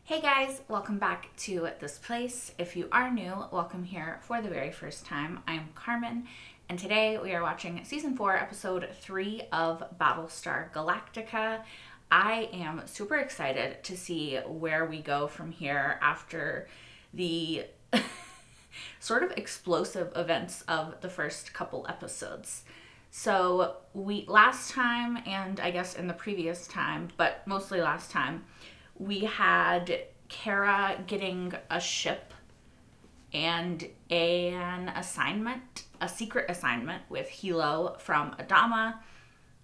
Hey guys, welcome back to this place. If you are new, welcome here for the very first time. I'm Carmen, and today we are watching season 4, episode 3 of Battlestar Galactica. I am super excited to see where we go from here after the sort of explosive events of the first couple episodes. So, we last time, and I guess in the previous time, but mostly last time, we had Kara getting a ship and an assignment, a secret assignment with Hilo from Adama.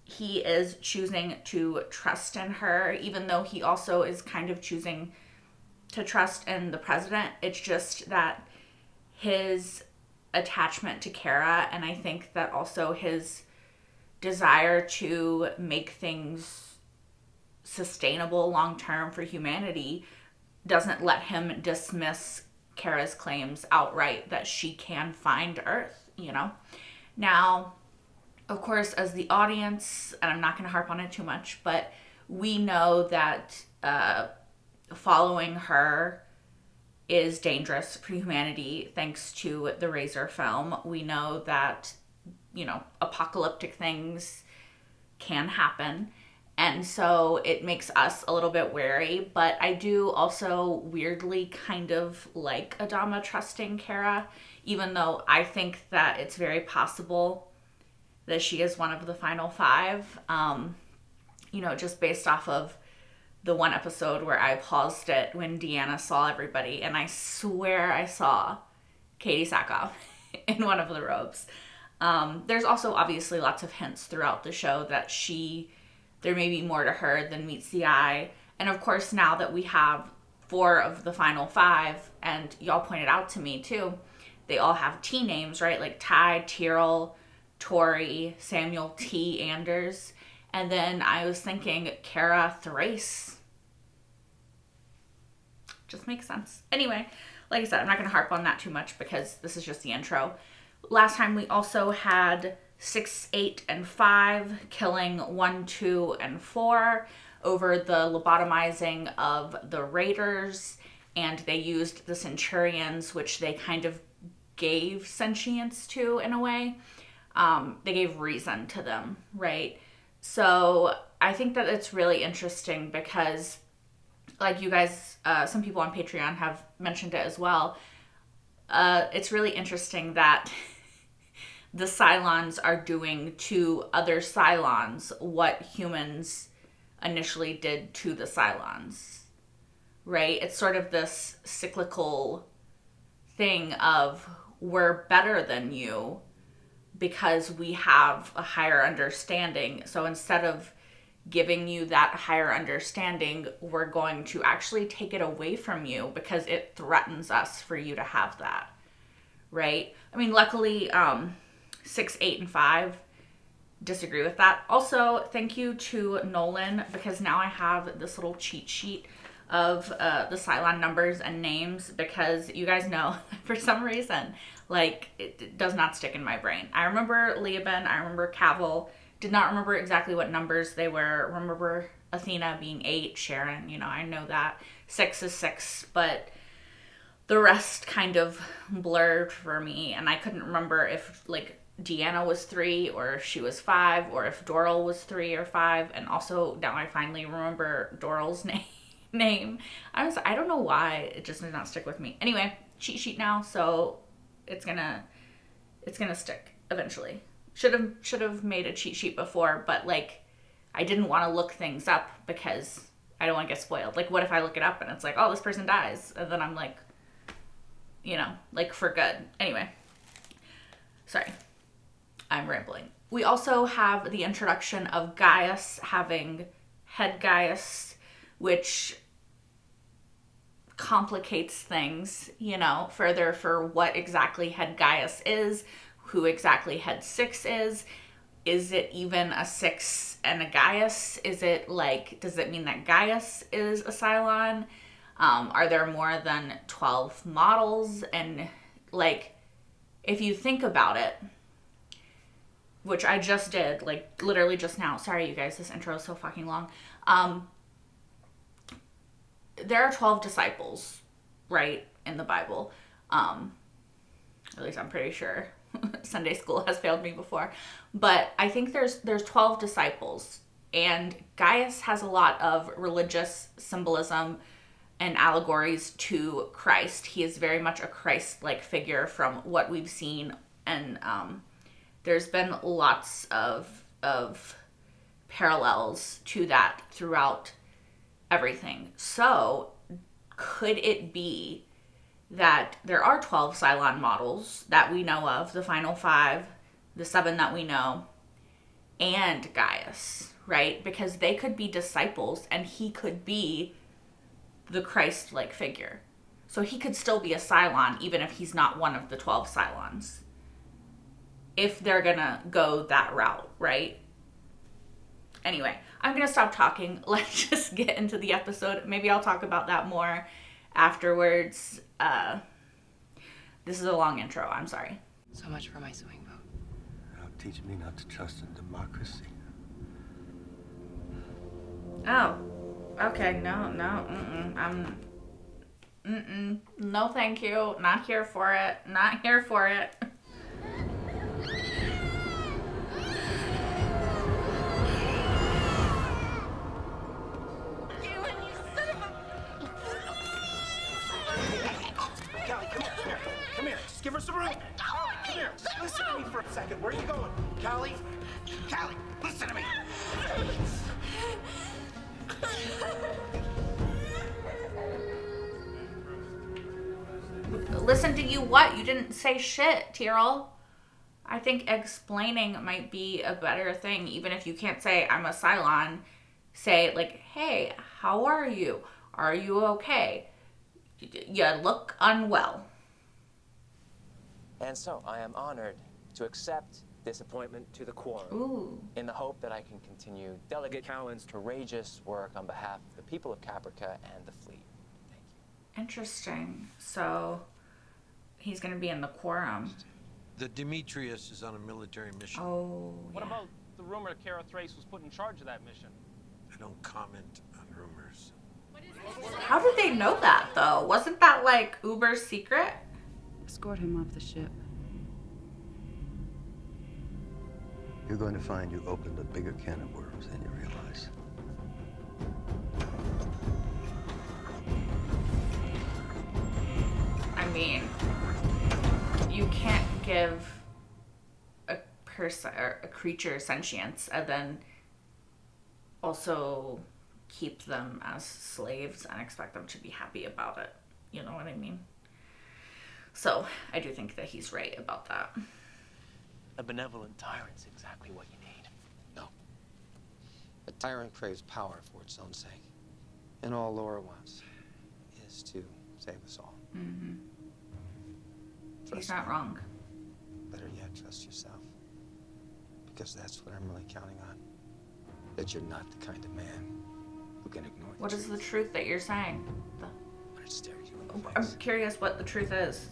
He is choosing to trust in her, even though he also is kind of choosing to trust in the president. It's just that his attachment to Kara, and I think that also his desire to make things sustainable long term for humanity doesn't let him dismiss Kara's claims outright that she can find Earth. Now, of course, as the audience, and I'm not going to harp on it too much, but we know that following her is dangerous for humanity thanks to the Razor film. We know that, apocalyptic things can happen. And so it makes us a little bit wary, but I do also weirdly kind of like Adama trusting Kara, even though I think that it's very possible that she is one of the final five. Just based off of the one episode where I paused it when Deanna saw everybody, and I swear I saw Katie Sackhoff in one of the robes. There's also obviously lots of hints throughout the show that there may be more to her than meets the eye. And of course, now that we have 4 of the final 5, and y'all pointed out to me too, they all have T names, right? Like Ty, Tyrell, Tori, Samuel T. Anders. And then I was thinking Kara Thrace. Just makes sense. Anyway, like I said, I'm not going to harp on that too much because this is just the intro. Last time we also had 6, 8, and 5 killing 1, 2, and 4 over the lobotomizing of the Raiders, and they used the Centurions, which they kind of gave sentience to in a way. They gave reason to them, right? So I think that it's really interesting because, like you guys, some people on Patreon have mentioned it as well. It's really interesting that the Cylons are doing to other Cylons what humans initially did to the Cylons, right? It's sort of this cyclical thing of we're better than you because we have a higher understanding. So instead of giving you that higher understanding, we're going to actually take it away from you because it threatens us for you to have that, right? I mean, luckily, 6, 8, and 5 disagree with that. Also, thank you to Nolan, because now I have this little cheat sheet of the Cylon numbers and names, because you guys know, for some reason, it does not stick in my brain. I remember Leoben, I remember Cavill, did not remember exactly what numbers they were. Remember Athena being 8, Sharon, I know that. 6 is 6, but the rest kind of blurred for me, and I couldn't remember if, Deanna was 3 or if she was 5 or if Doral was 3 or 5. And also now I finally remember Doral's name. I don't know why it just did not stick with me. Anyway, cheat sheet now, so it's gonna stick eventually. Should have made a cheat sheet before, but I didn't want to look things up because I don't want to get spoiled. What if I look it up and it's like, oh, this person dies, and then I'm for good. Anyway, sorry. I'm rambling. We also have the introduction of Gaius having head Gaius, which complicates things, further for what exactly head Gaius is, who exactly head 6 is. Is it even a 6 and a Gaius? Is it does it mean that Gaius is a Cylon? Are there more than 12 models? And if you think about it, which I just did, literally just now. Sorry, you guys, this intro is so fucking long. there are 12 disciples, right, in the Bible. At least I'm pretty sure. Sunday school has failed me before. But I think there's 12 disciples, and Gaius has a lot of religious symbolism and allegories to Christ. He is very much a Christ-like figure from what we've seen, and there's been lots of parallels to that throughout everything. So could it be that there are 12 Cylon models that we know of, the final 5, the 7 that we know, and Gaius, right? Because they could be disciples, and he could be the Christ-like figure. So he could still be a Cylon, even if he's not one of the 12 Cylons. If they're gonna go that route, right? Anyway, I'm gonna stop talking. Let's just get into the episode. Maybe I'll talk about that more afterwards. This is a long intro, I'm sorry. So much for my swing vote. Now teach me not to trust in democracy. Oh, okay, no, no thank you, not here for it, not here for it. Give her some room. Callie, come here. Listen to me for a second. Where are you going? Callie, listen to me. Listen to you what? You didn't say shit, Tyrell. I think explaining might be a better thing, even if you can't say, I'm a Cylon. Say, like, hey, how are you? Are you okay? You look unwell. And so I am honored to accept this appointment to the quorum. Ooh. In the hope that I can continue Delegate Cowan's courageous work on behalf of the people of Caprica and the fleet. Thank you. Interesting. So he's going to be in the quorum. The Demetrius is on a military mission. Oh, What yeah. about the rumor that Kara Thrace was put in charge of that mission? I don't comment on rumors. How did they know that, though? Wasn't that, like, Uber's secret? Escort him off the ship. You're going to find you opened a bigger can of worms than you realize. I mean, you can't give a person or a creature sentience and then also keep them as slaves and expect them to be happy about it. You know what I mean? So I do think that he's right about that. A benevolent tyrant's exactly what you need. No. A tyrant craves power for its own sake. And all Laura wants is to save us all. Mm-hmm. He's Trust not me. wrong. Better yet, trust yourself. Because that's what I'm really counting on. That you're not the kind of man who can ignore the What is truth the truth that you're saying? when it stares you in the I'm face. curious what the truth is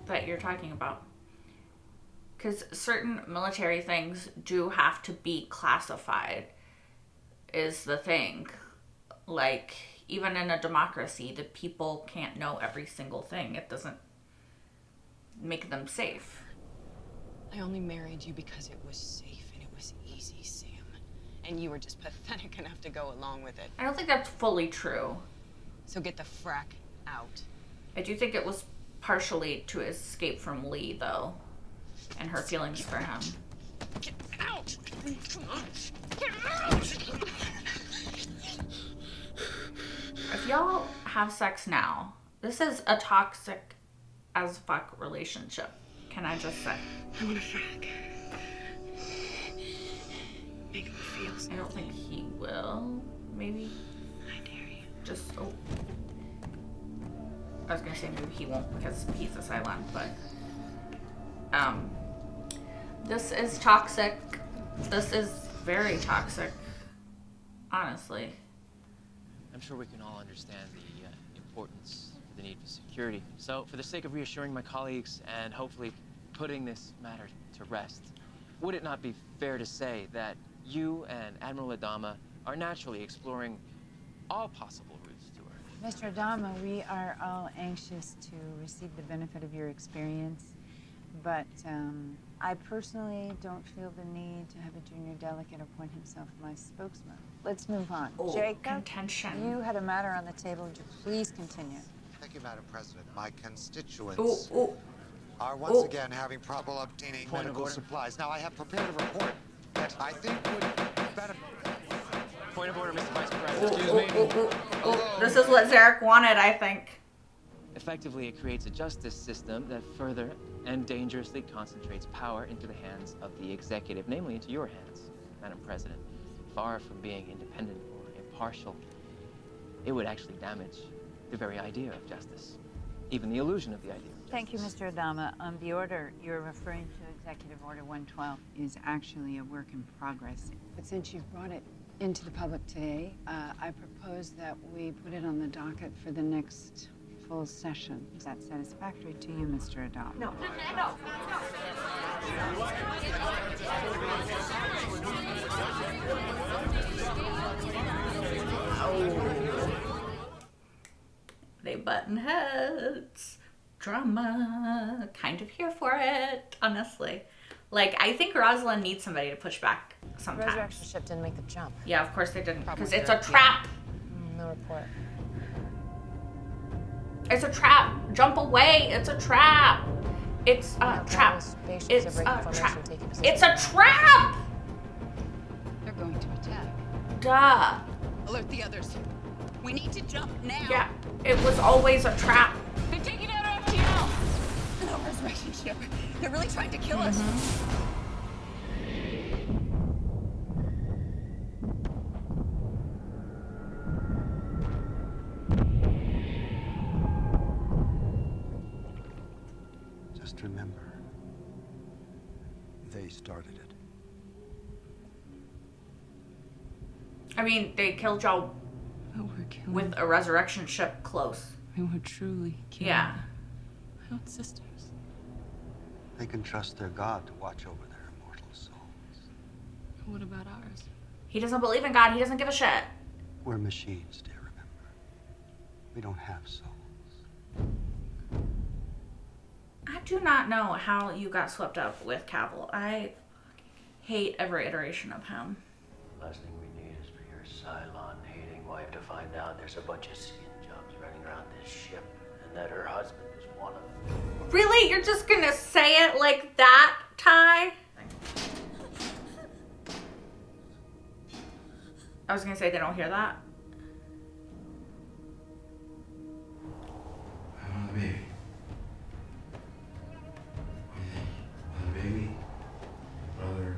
that you're talking about. Because certain military things do have to be classified, is the thing. Like, even in a democracy, the people can't know every single thing. It doesn't make them safe. I only married you because it was safe and it was easy, Sam. And you were just pathetic enough to go along with it. I don't think that's fully true. So get the frack out. I do think it was partially to escape from Lee, though, and her feelings for him. Get out! Come on. Get out! If y'all have sex now, this is a toxic as fuck relationship. Can I just say? I want to frack. Make him feel I something. don't think he will. Maybe. I dare you. Just, oh. I was gonna say maybe he won't because he's a Cylon, but this is toxic. This is very toxic, honestly. I'm sure we can all understand the importance of the need for security. So, for the sake of reassuring my colleagues and hopefully putting this matter to rest, would it not be fair to say that you and Admiral Adama are naturally exploring all possible routes to Earth? Mr. Adama, we are all anxious to receive the benefit of your experience, but I personally don't feel the need to have a junior delegate appoint himself my spokesman. Let's move on. Oh, Jacob, contention. you had a matter on the table. Would you please continue? Thank you, Madam President. My constituents are once again having trouble obtaining medical supplies. Now, I have prepared a report that I think would benefit. Point of order, Mr. Vice President. This is what Zarek wanted, I think. Effectively, it creates a justice system that further and dangerously concentrates power into the hands of the executive, namely into your hands, Madam President. Far from being independent or impartial, it would actually damage the very idea of justice, even the illusion of the idea of justice. Thank you, Mr. Adama. The order you're referring to, Executive Order 112, is actually a work in progress. But since you've brought it into the public today, I propose that we put it on the docket for the next full session. Is that satisfactory to you, Mr. Adama? No. They button heads. Drama. Kind of here for it, honestly. Like, I think Rosalind needs somebody to push back sometimes. The resurrection ship didn't make the jump. Yeah, of course they didn't, because Probably it's a trap. No report. It's a trap. Jump away. It's a trap. It's a trap. It's a trap. It's a trap! They're going to attack. Duh. Alert the others. We need to jump now. Yeah, it was always a trap. They're taking out our FTL. No resurrection ship. They're really trying to kill us. Just remember, they started it. I mean, they killed y'all Oh, we're killing. with a resurrection ship close. We were truly killing. Yeah. My own sisters. They can trust their God to watch over their immortal souls. What about ours? He doesn't believe in God. He doesn't give a shit. We're machines, dear, remember. We don't have souls. I do not know how you got swept up with Cavill. I hate every iteration of him. Last thing we need is for your Cylon-hating wife to find out there's a bunch of skin jobs running around this ship and that her husband is one of them. Really? You're just gonna say it like that, Ty? I was gonna say they don't hear that. I want a baby. Want a baby? Brother,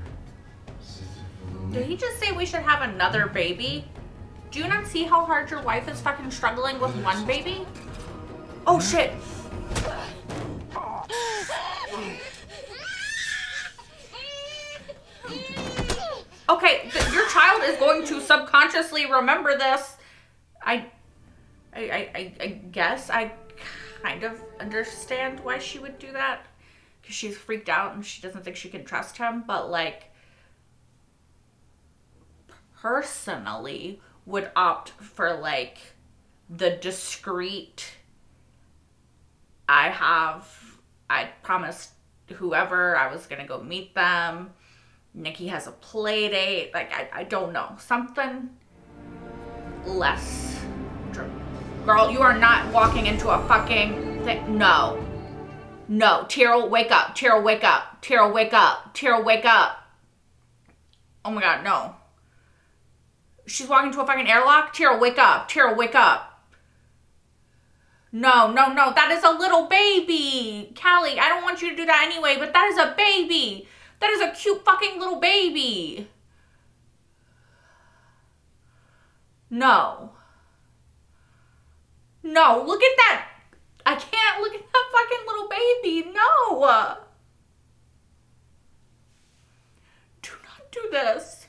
sister, little Did he just say we should have another baby? Do you not see how hard your wife is fucking struggling with one baby? Oh shit! Okay, your child is going to subconsciously remember this. I guess I kind of understand why she would do that. Because she's freaked out and she doesn't think she can trust him. But, like, personally would opt for, like, the discreet, I promised whoever I was going to go meet them. Nikki has a play date. Like, I don't know. Something less. Girl, you are not walking into a fucking thing. No. No. Tyrell, wake up. Tyrell, wake up. Tyrell, wake up. Tyrell, wake up. Oh my god, no. She's walking into a fucking airlock? Tyrell, wake up. Tyrell, wake up. No, no, no. That is a little baby. Callie, I don't want you to do that anyway, but that is a baby. That is a cute fucking little baby. No. No, look at that. I can't look at that fucking little baby. No. Do not do this.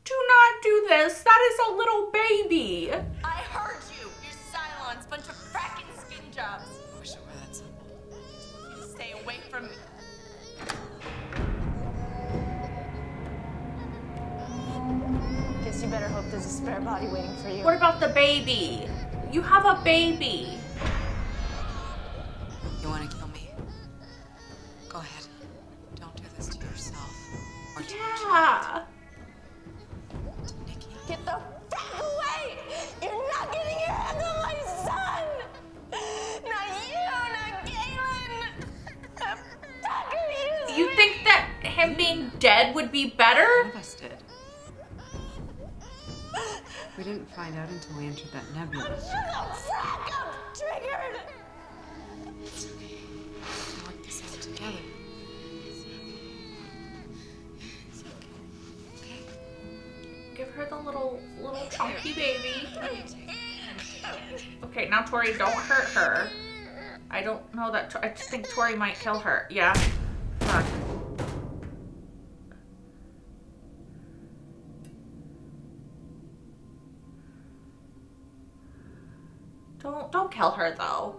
Do not do this. That is a little baby. I heard you. You're Cylons, bunch of fracking skin jobs. I wish it were that simple. Stay away from me. Guess you better hope there's a spare body body waiting for you. What about the baby? You have a baby. You want to kill me? Go ahead. Don't do this to yourself. Or to your child. Get the fuck away! You're not getting your hands on my son! Not you, not Galen! The fuck are you? You think that him being dead would be better? None of us did. We didn't find out until we entered that nebula. Shut the fuck up! Triggered! It's okay. We'll work this out together. Give her the little chunky baby. Okay, now Tori, don't hurt her. I don't know that. I think Tori might kill her. Yeah. Fuck. Don't kill her though.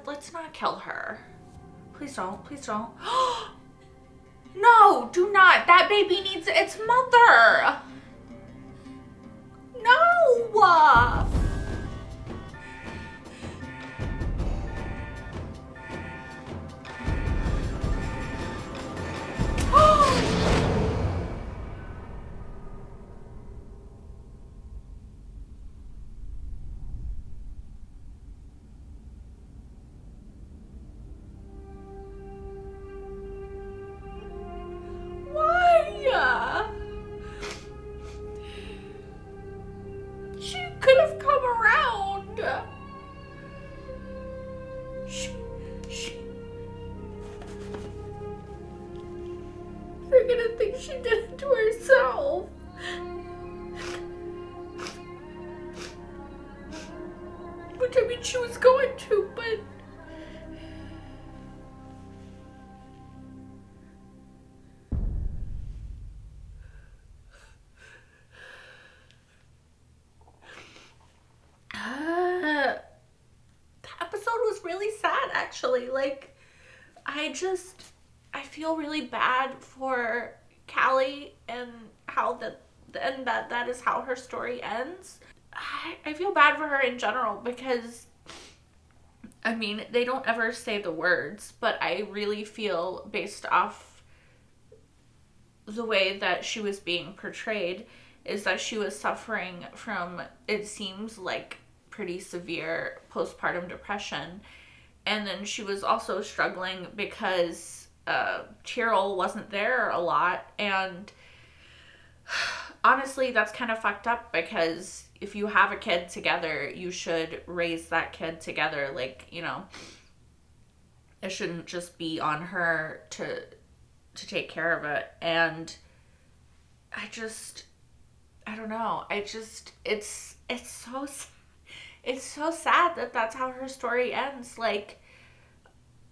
Let's not kill her. Please don't. Please don't. No, do not. That baby needs its mother. No. She could have come around. They're gonna think she did it to herself. Which, I mean, she was going to, but... That episode was really sad, actually. Like, I feel really bad for Callie and how that is how her story ends. I feel bad for her in general because, I mean, they don't ever say the words, but I really feel, based off the way that she was being portrayed, is that she was suffering from, it seems like, pretty severe postpartum depression. And then she was also struggling because Tyrell wasn't there a lot. And honestly, that's kind of fucked up, because if you have a kid together, you should raise that kid together. Like, you know, it shouldn't just be on her to take care of it. And I don't know. It's so sad that that's how her story ends. Like,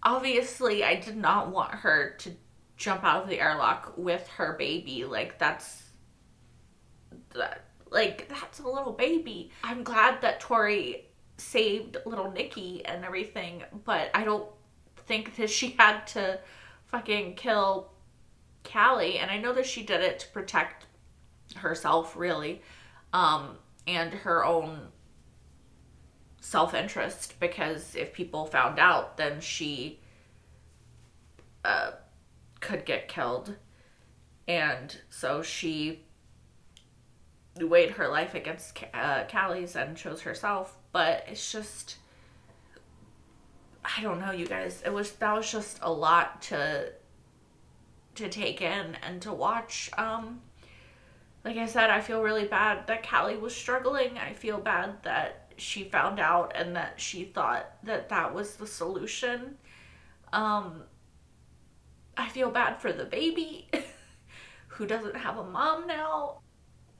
obviously, I did not want her to jump out of the airlock with her baby. Like, that's a little baby. I'm glad that Tori saved little Nikki and everything, but I don't think that she had to fucking kill Callie. And I know that she did it to protect herself, really, and her own self-interest, because if people found out, then she could get killed. And so she weighed her life against Callie's and chose herself. But it's just, I don't know, you guys, that was just a lot to take in and to watch. Like I said, I feel really bad that Callie was struggling. I feel bad that she found out and that she thought that that was the solution. I feel bad for the baby who doesn't have a mom now.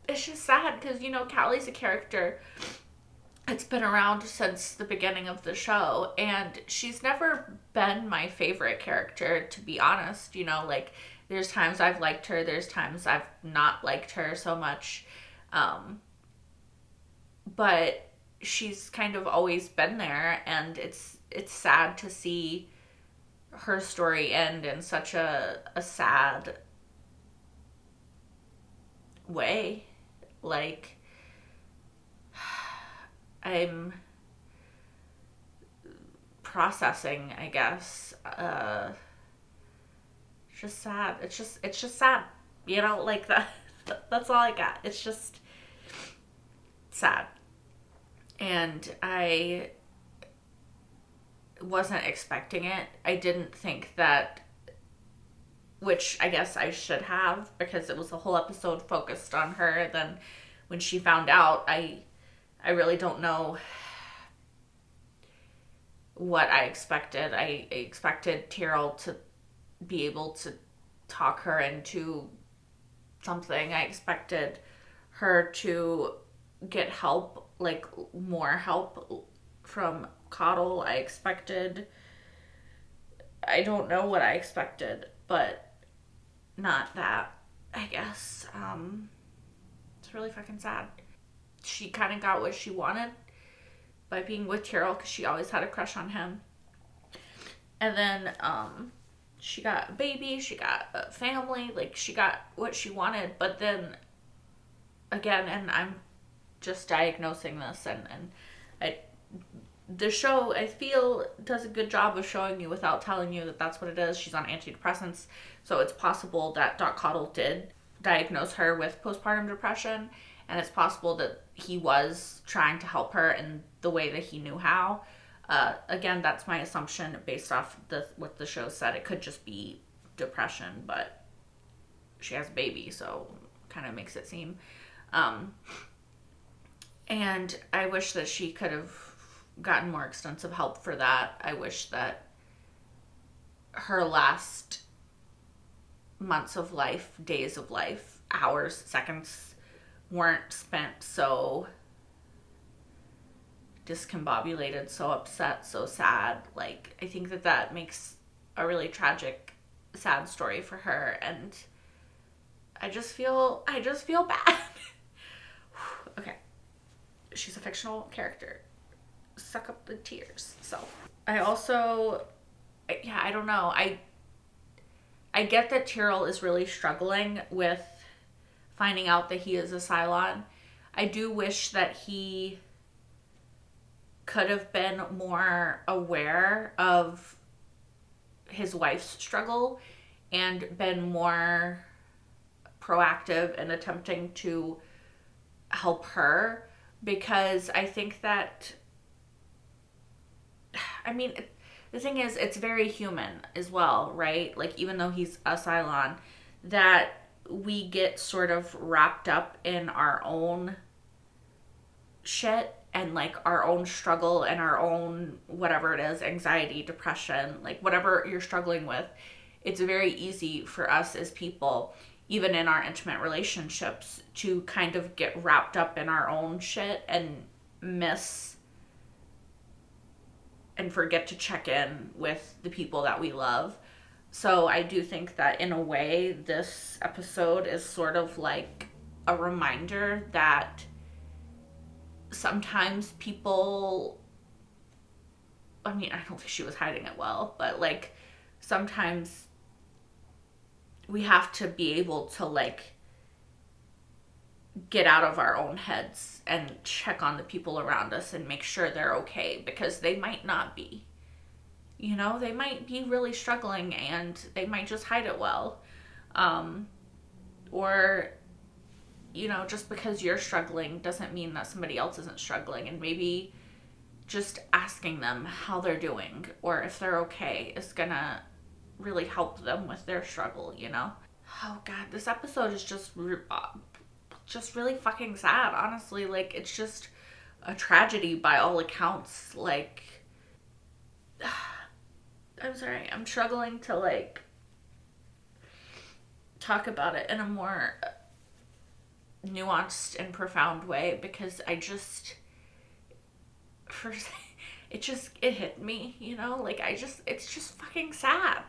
It's just sad because, you know, Callie's a character that's been around since the beginning of the show, and she's never been my favorite character, to be honest. You know, like, there's times I've liked her, there's times I've not liked her so much, but she's kind of always been there, and it's sad to see her story end in such a sad way. Like, I'm processing, I guess. It's just sad. It's just sad. You know, like that. That's all I got. It's just sad. And I wasn't expecting it. I didn't think that, which I guess I should have, because it was a whole episode focused on her. Then when she found out, I really don't know what I expected. I expected Tyrell to be able to talk her into something. I expected her to get help, like more help from Coddle. I don't know what I expected, but not that, I guess. It's really fucking sad. She kind of got what she wanted by being with Tyrell, because she always had a crush on him. And then she got a baby, she got a family, like she got what she wanted. But then again, and I'm just diagnosing this, and the show, I feel, does a good job of showing you without telling you that that's what it is. She's on antidepressants, so it's possible that Doc Coddle did diagnose her with postpartum depression, and it's possible that he was trying to help her in the way that he knew how. Again, that's my assumption based off what the show said. It could just be depression, but she has a baby, so kind of makes it seem. And I wish that she could have gotten more extensive help for that. I wish that her last months of life, days of life, hours, seconds weren't spent so discombobulated, so upset, so sad. Like, I think that makes a really tragic, sad story for her, and I just feel bad. Okay. She's a fictional character. Suck up the tears. So, I also, yeah, I don't know. I get that Tyrell is really struggling with finding out that he is a Cylon. I do wish that he could have been more aware of his wife's struggle and been more proactive in attempting to help her, because I think that, I mean, the thing is, it's very human as well, right? Like, even though he's a Cylon, that we get sort of wrapped up in our own shit and like our own struggle and our own whatever it is, anxiety, depression, like whatever you're struggling with. It's very easy for us as people, even in our intimate relationships, to kind of get wrapped up in our own shit and miss and forget to check in with the people that we love. So I do think that in a way, this episode is sort of like a reminder that sometimes people, I mean, I don't think she was hiding it well, but like sometimes we have to be able to like get out of our own heads and check on the people around us and make sure they're okay, because they might not be. You know, they might be really struggling and they might just hide it well. Or, you know, just because you're struggling doesn't mean that somebody else isn't struggling. And maybe just asking them how they're doing or if they're okay is gonna really help them with their struggle, you know? Oh God, this episode is just really fucking sad, honestly. Like, it's just a tragedy by all accounts. Like, I'm sorry, I'm struggling to like talk about it in a more nuanced and profound way, because I just, it hit me, you know? Like, it's just fucking sad.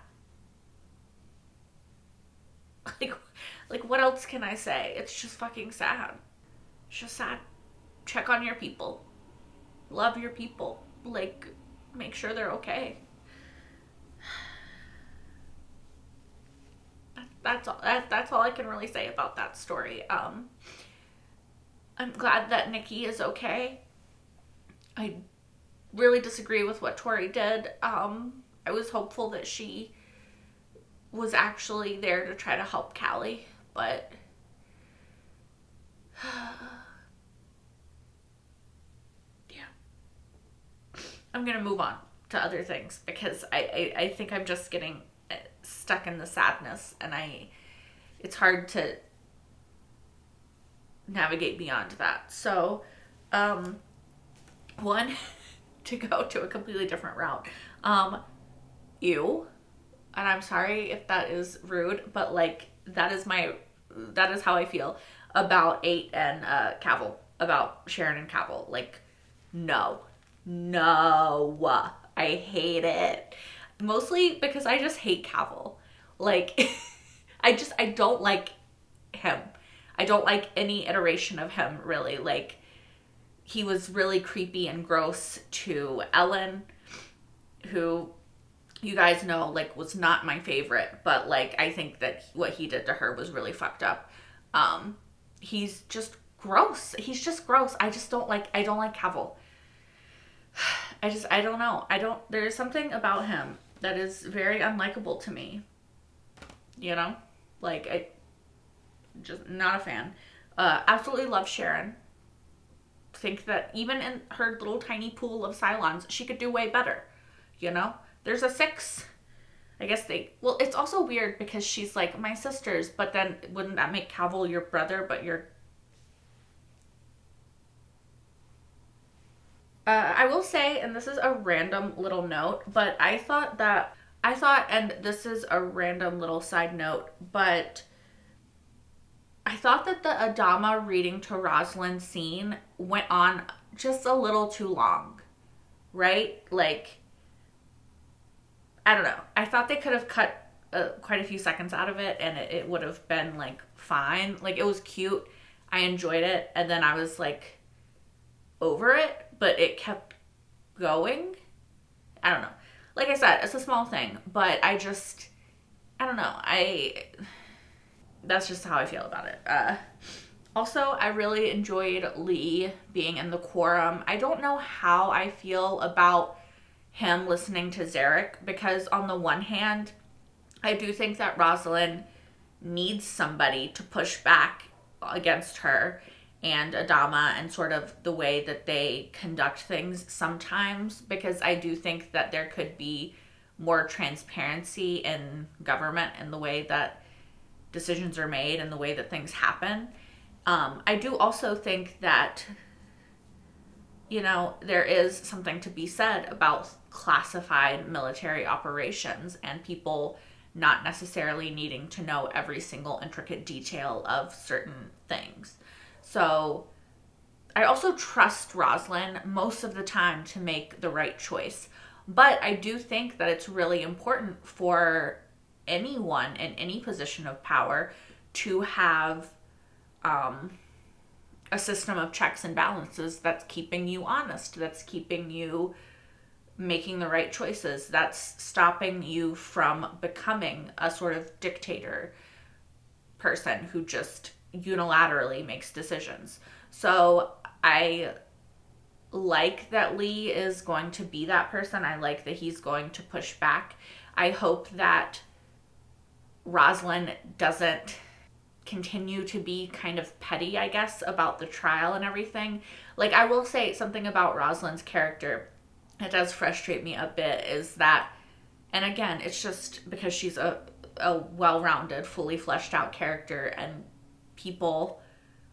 Like, what else can I say? It's just fucking sad. It's just sad. Check on your people. Love your people. Like, make sure they're okay. That's all I can really say about that story. I'm glad that Nikki is okay. I really disagree with what Tori did. I was hopeful that she was actually there to try to help Callie, but yeah. I'm gonna move on to other things because I think I'm just getting stuck in the sadness, and it's hard to navigate beyond that. So, one, to go to a completely different route. And I'm sorry if that is rude, but like that is how I feel about 8 and Cavill, about Sharon and Cavill. Like, no, I hate it. Mostly because I just hate Cavill. Like, I don't like him. I don't like any iteration of him, really. Like, he was really creepy and gross to Ellen, who, you guys know, like, was not my favorite, but like, I think that what he did to her was really fucked up. He's just gross. I don't like Cavill. I don't know. There's something about him that is very unlikable to me. You know? Like, I just not a fan. Absolutely love Sharon. Think that even in her little tiny pool of Cylons, she could do way better. You know? There's a 6. I guess well, it's also weird because she's like, my sisters, but then wouldn't that make Cavill your brother, but you're... I will say, and this is a random little note, but I thought, and this is a random little side note, but I thought that the Adama reading to Rosalind scene went on just a little too long, right? Like, I don't know. I thought they could have cut quite a few seconds out of it, and it would have been, like, fine. Like, it was cute. I enjoyed it, and then I was, like, over it, but it kept going. I don't know. Like I said, it's a small thing, but I don't know. That's just how I feel about it. Also, I really enjoyed Lee being in the quorum. I don't know how I feel about him listening to Zarek, because on the one hand, I do think that Rosalind needs somebody to push back against her and Adama and sort of the way that they conduct things sometimes, because I do think that there could be more transparency in government and the way that decisions are made and the way that things happen. I do also think that, you know, there is something to be said about classified military operations and people not necessarily needing to know every single intricate detail of certain things. So I also trust Rosalind most of the time to make the right choice. But I do think that it's really important for anyone in any position of power to have a system of checks and balances that's keeping you honest, that's keeping you making the right choices, that's stopping you from becoming a sort of dictator person who just unilaterally makes decisions. So I like that Lee is going to be that person. I like that he's going to push back. I hope that Rosalind doesn't continue to be kind of petty, I guess, about the trial and everything. Like, I will say something about Rosalind's character that does frustrate me a bit is that, and again, it's just because she's a well-rounded, fully fleshed out character, and people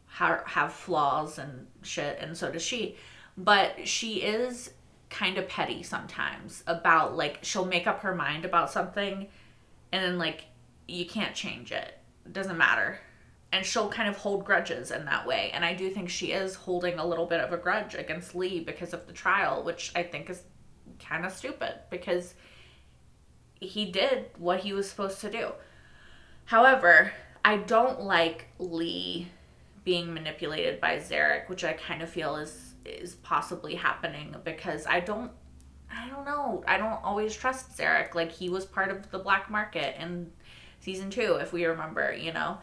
have flaws and shit, and so does she. But she is kind of petty sometimes about, like, she'll make up her mind about something, and then, like, you can't change it. It doesn't matter. And she'll kind of hold grudges in that way. And I do think she is holding a little bit of a grudge against Lee because of the trial, which I think is kind of stupid because he did what he was supposed to do. However, I don't like Lee being manipulated by Zarek, which I kind of feel is possibly happening because I don't know. I don't always trust Zarek. Like, he was part of the black market, and season 2, if we remember, you know.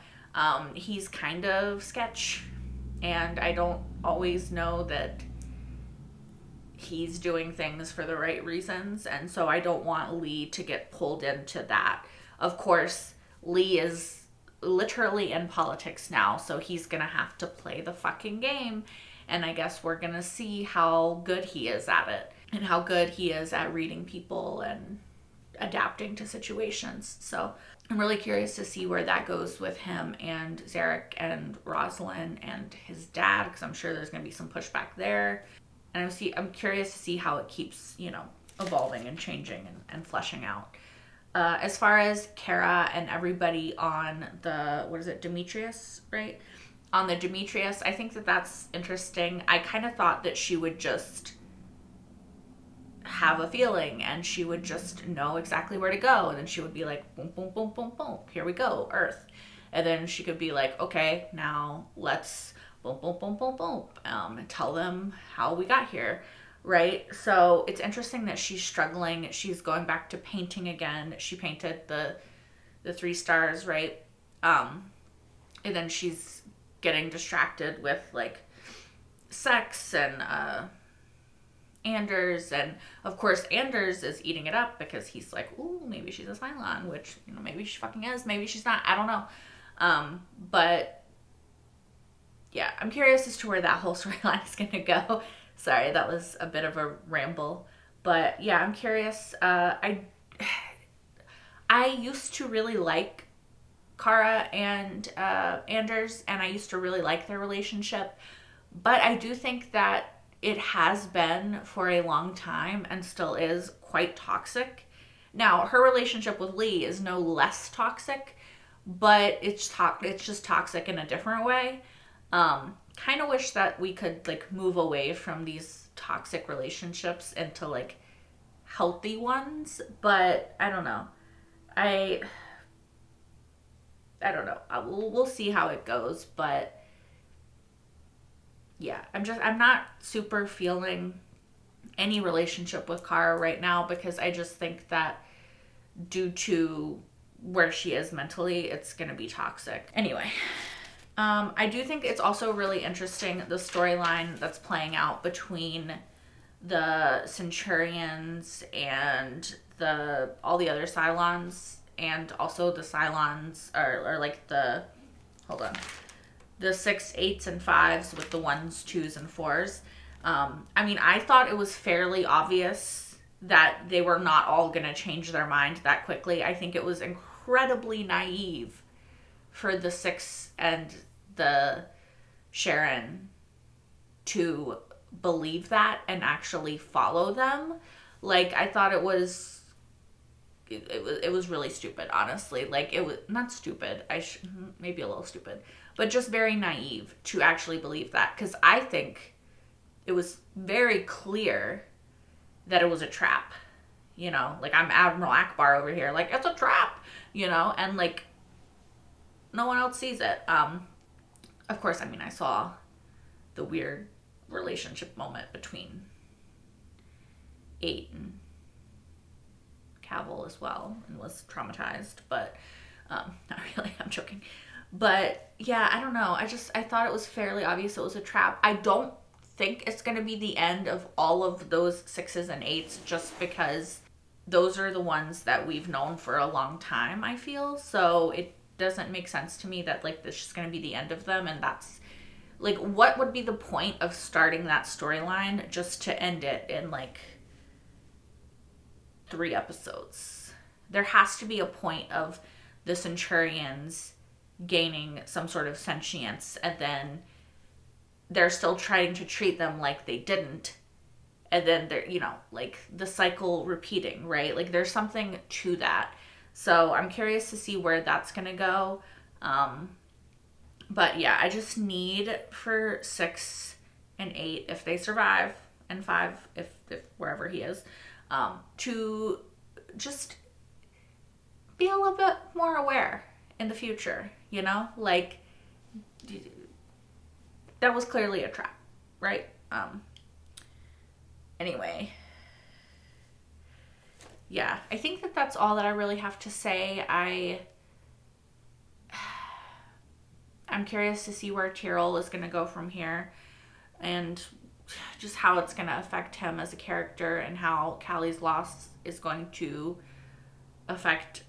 He's kind of sketch, and I don't always know that he's doing things for the right reasons, and so I don't want Lee to get pulled into that. Of course, Lee is literally in politics now, so he's gonna have to play the fucking game, and I guess we're gonna see how good he is at it, and how good he is at reading people and adapting to situations. So I'm really curious to see where that goes with him and Zarek and Rosalind and his dad, because I'm sure there's going to be some pushback there. And I'm curious to see how it keeps, you know, evolving and changing and fleshing out. As far as Kara and everybody on the, what is it, Demetrius, right? On the Demetrius, I think that that's interesting. I kind of thought that she would just have a feeling and she would just know exactly where to go, and then she would be like, boom, boom, boom, boom, boom, here we go, Earth. And then she could be like, okay, now let's boom, boom, boom, boom, boom, and tell them how we got here, right? So it's interesting that she's struggling. She's going back to painting again. She painted the 3 stars, right? And then she's getting distracted with like sex and Anders, and of course Anders is eating it up because he's like, ooh, maybe she's a Cylon, which, you know, maybe she fucking is, maybe she's not, I don't know. But yeah, I'm curious as to where that whole storyline is gonna go. Sorry, that was a bit of a ramble, but yeah, I'm curious. I used to really like Kara and Anders, and I used to really like their relationship, but I do think that it has been for a long time and still is quite toxic. Now, her relationship with Lee is no less toxic, but it's just toxic in a different way. Kind of wish that we could like move away from these toxic relationships into like healthy ones, but I don't know. I don't know. We'll see how it goes, but yeah, I'm not super feeling any relationship with Kara right now, because I just think that due to where she is mentally, it's gonna be toxic. Anyway, I do think it's also really interesting, the storyline that's playing out between the Centurions and all the other Cylons, and also the Cylons are like the 6, 8s, and 5s with the 1s, 2s, and 4s. I mean, I thought it was fairly obvious that they were not all going to change their mind that quickly. I think it was incredibly naive for the 6 and the Sharon to believe that and actually follow them. Like, I thought it was really stupid, honestly. Like, it was not stupid. Maybe a little stupid, but just very naive to actually believe that, because I think it was very clear that it was a trap. You know, like, I'm Admiral Akbar over here, like, it's a trap, you know, and like no one else sees it. Of course, I mean, I saw the weird relationship moment between 8 and Cavill as well, and was traumatized, but not really, I'm joking. But yeah, I don't know, I thought it was fairly obvious it was a trap. I don't think it's going to be the end of all of those 6s and 8s, just because those are the ones that we've known for a long time, I feel. So it doesn't make sense to me that like this is going to be the end of them, and that's like, what would be the point of starting that storyline just to end it in like 3 episodes? There has to be a point of the Centurions gaining some sort of sentience, and then they're still trying to treat them like they didn't, and then they're, you know, like the cycle repeating, right? Like, there's something to that. So I'm curious to see where that's gonna go. But yeah, I just need for 6 and 8, if they survive, and 5 if wherever he is, to just be a little bit more aware in the future, you know? Like, that was clearly a trap, right? Anyway, yeah, I think that that's all that I really have to say. I I'm curious to see where Tyrell is going to go from here, and just how it's going to affect him as a character, and how Callie's loss is going to affect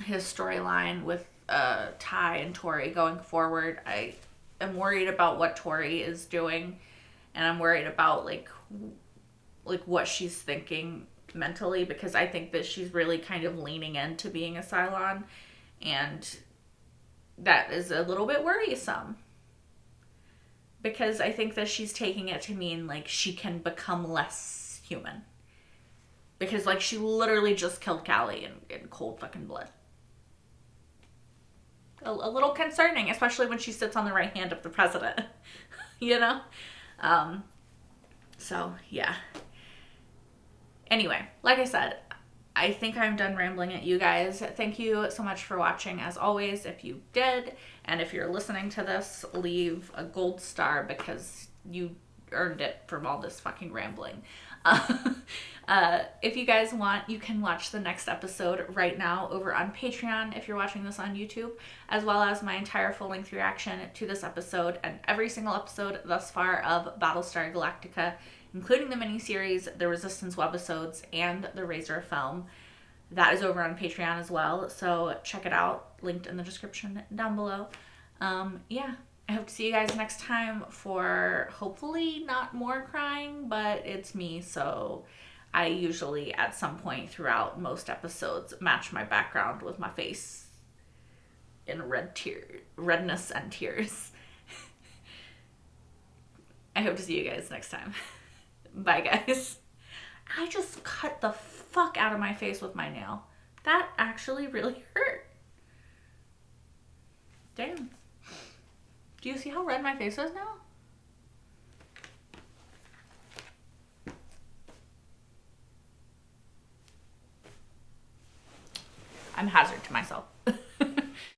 his storyline with Ty and Tori going forward. I am worried about what Tori is doing, and I'm worried about like what she's thinking mentally, because I think that she's really kind of leaning into being a Cylon, and that is a little bit worrisome, because I think that she's taking it to mean like she can become less human, because like she literally just killed Callie in cold fucking blood. A little concerning, especially when she sits on the right hand of the president. You know? So yeah. Anyway, like I said, I think I'm done rambling at you guys. Thank you so much for watching, as always. If you did, and if you're listening to this, leave a gold star, because you earned it from all this fucking rambling. If you guys want, you can watch the next episode right now over on Patreon if you're watching this on YouTube, as well as my entire full-length reaction to this episode and every single episode thus far of Battlestar Galactica, including the miniseries, the Resistance webisodes, and the Razor film. That is over on Patreon as well, so check it out, linked in the description down below. Yeah, I hope to see you guys next time for hopefully not more crying, but it's me, so I usually at some point throughout most episodes match my background with my face in redness and tears. I hope to see you guys next time. Bye, guys. I just cut the fuck out of my face with my nail. That actually really hurt. Damn. Do you see how red my face is now? I'm a hazard to myself.